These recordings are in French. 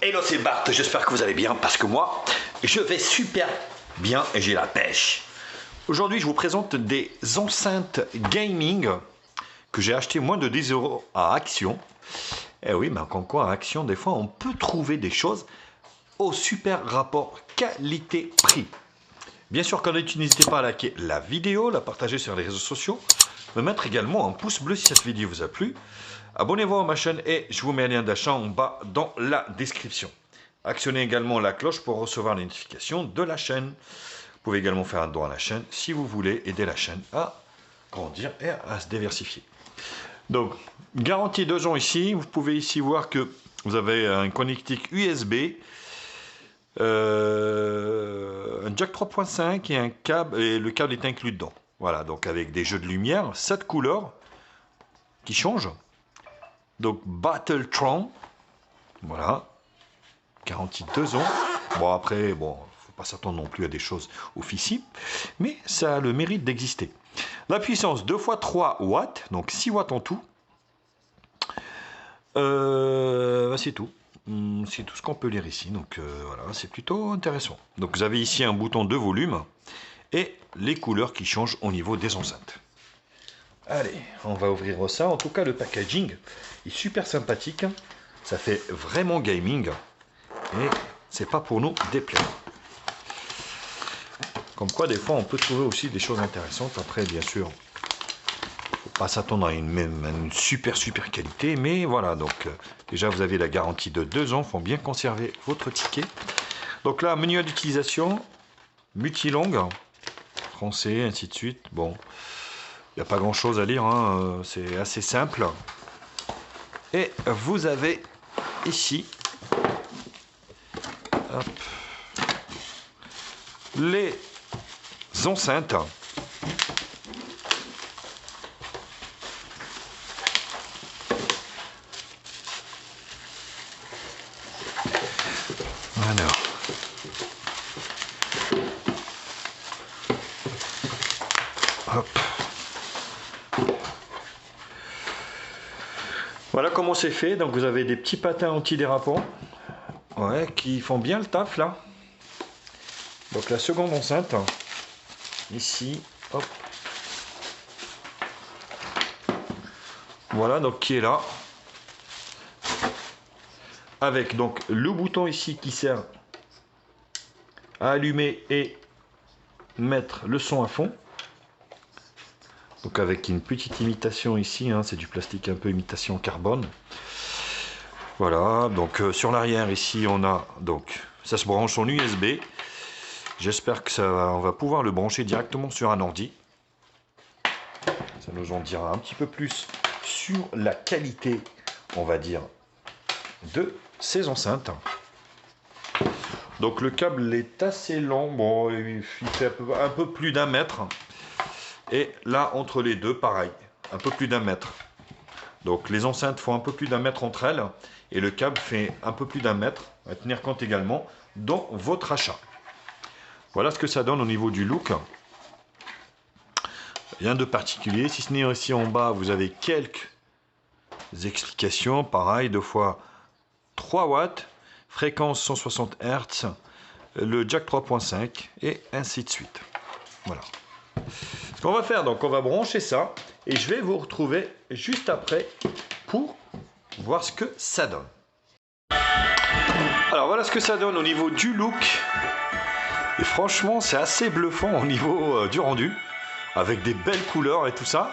Hello, c'est Bart, j'espère que vous allez bien parce que moi, je vais super bien et j'ai la pêche. Aujourd'hui, je vous présente des enceintes gaming que j'ai achetées moins de 10 € à Action. Eh oui, mais comme quoi à Action, des fois, on peut trouver des choses au super rapport qualité-prix. Bien sûr, quand n'hésitez pas à liker la vidéo, la partager sur les réseaux sociaux, me mettre également un pouce bleu si cette vidéo vous a plu. Abonnez-vous à ma chaîne et je vous mets un lien d'achat en bas dans la description. Actionnez également la cloche pour recevoir les notifications de la chaîne. Vous pouvez également faire un don à la chaîne si vous voulez aider la chaîne à grandir et à se diversifier. Donc, garantie 2 ans ici. Vous pouvez ici voir que vous avez un connectique USB, un jack 3.5 et un câble, et le câble est inclus dedans. Voilà, donc avec des jeux de lumière, 7 couleurs qui changent. Donc Battletron, voilà, garantie 2 ans. Bon après, bon, faut pas s'attendre non plus à des choses officielles, mais ça a le mérite d'exister. La puissance 2 x 3 watts, donc 6 watts en tout. C'est tout. C'est tout ce qu'on peut lire ici, donc voilà, c'est plutôt intéressant. Donc vous avez ici un bouton de volume et les couleurs qui changent au niveau des enceintes. Allez, on va ouvrir ça. En tout cas, le packaging est super sympathique. Ça fait vraiment gaming. Et c'est pas pour nous déplaire. Comme quoi, des fois, on peut trouver aussi des choses intéressantes. Après, bien sûr, faut pas s'attendre à une super qualité. Mais voilà, donc déjà, vous avez la garantie de 2 ans. Il faut bien conserver votre ticket. Donc là, menu d'utilisation, multilongue, français, ainsi de suite. Bon. Il n'y a pas grand chose à lire, hein. C'est assez simple. Et vous avez ici hop, les enceintes. Alors. Hop. Voilà comment c'est fait. Donc vous avez des petits patins antidérapants, ouais, qui font bien le taf là. Donc la seconde enceinte, ici, hop. Voilà, donc qui est là. Avec donc le bouton ici qui sert à allumer et mettre le son à fond. Donc avec une petite imitation ici, hein, c'est du plastique un peu imitation carbone. Voilà, donc sur l'arrière ici on a, donc ça se branche en USB. J'espère que on va pouvoir le brancher directement sur un ordi. Ça nous en dira un petit peu plus sur la qualité, on va dire, de ces enceintes. Donc le câble est assez long, bon, il fait un peu plus d'1 mètre. Et là, entre les deux, pareil, un peu plus d'1 mètre. Donc les enceintes font un peu plus d'1 mètre entre elles. Et le câble fait un peu plus d'1 mètre. À tenir compte également dans votre achat. Voilà ce que ça donne au niveau du look. Rien de particulier. Si ce n'est ici en bas, vous avez quelques explications. Pareil, 2 fois 3 watts. Fréquence 160 Hz. Le jack 3.5. Et ainsi de suite. Voilà. Ce qu'on va faire, donc on va brancher ça et je vais vous retrouver juste après pour voir ce que ça donne. Alors voilà ce que ça donne au niveau du look. Et franchement, c'est assez bluffant au niveau du rendu, avec des belles couleurs et tout ça.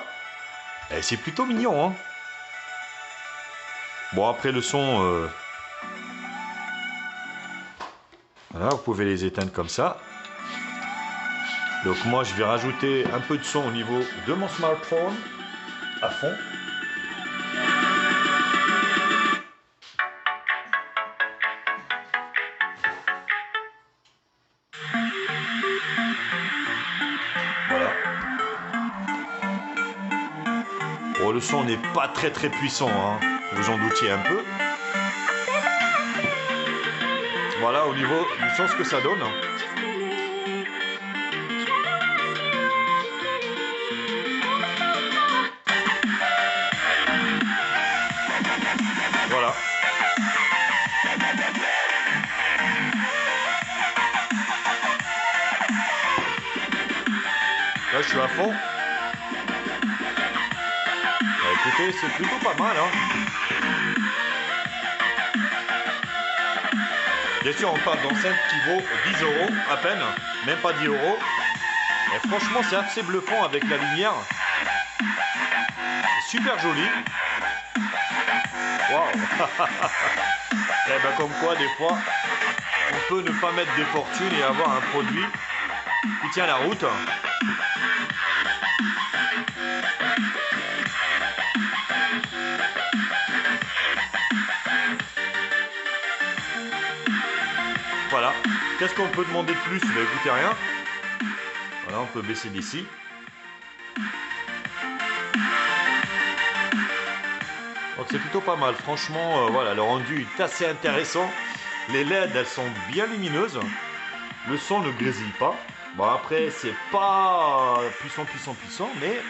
Et c'est plutôt mignon, hein. Bon, après le son, voilà, vous pouvez les éteindre comme ça. Donc moi je vais rajouter un peu de son au niveau de mon smartphone à fond. Voilà. Bon, le son n'est pas très puissant, hein, vous en doutiez un peu. Voilà au niveau du son ce que ça donne. Voilà. fond. Bah, écoutez, c'est plutôt pas mal, hein. Bien sûr, on parle d'enceinte qui vaut 10 € à peine, même pas 10 €. Et franchement, c'est assez bluffant avec la lumière. C'est super joli. Waouh. Et ben comme quoi, des fois, on peut ne pas mettre des fortunes et avoir un produit qui tient la route. Voilà. Qu'est-ce qu'on peut demander de plus? Bah écoutez, rien. Voilà, on peut baisser d'ici. Donc c'est plutôt pas mal. Franchement, voilà, le rendu est assez intéressant. Les LED, elles sont bien lumineuses. Le son ne grésille pas. Bon, après, c'est pas puissant, mais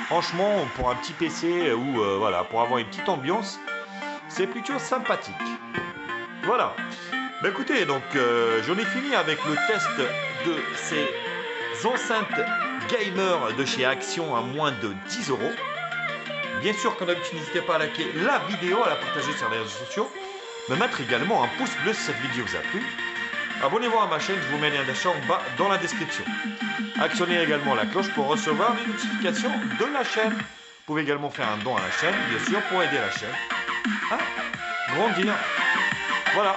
franchement, pour un petit PC ou voilà, pour avoir une petite ambiance, c'est plutôt sympathique. Voilà. Bah écoutez, donc j'en ai fini avec le test de ces enceintes gamer de chez Action à moins de 10 €. Bien sûr, comme d'habitude, n'hésitez pas à liker la vidéo, à la partager sur les réseaux sociaux, me mettre également un pouce bleu si cette vidéo vous a plu. Abonnez-vous à ma chaîne, je vous mets le lien d'achat en bas dans la description. Actionnez également la cloche pour recevoir les notifications de la chaîne. Vous pouvez également faire un don à la chaîne, bien sûr, pour aider la chaîne à grandir. Voilà.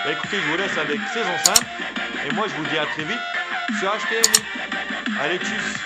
Bah écoutez, je vous laisse avec ces enceintes. Et moi, je vous dis à très vite sur HTMI. Allez, tchuss.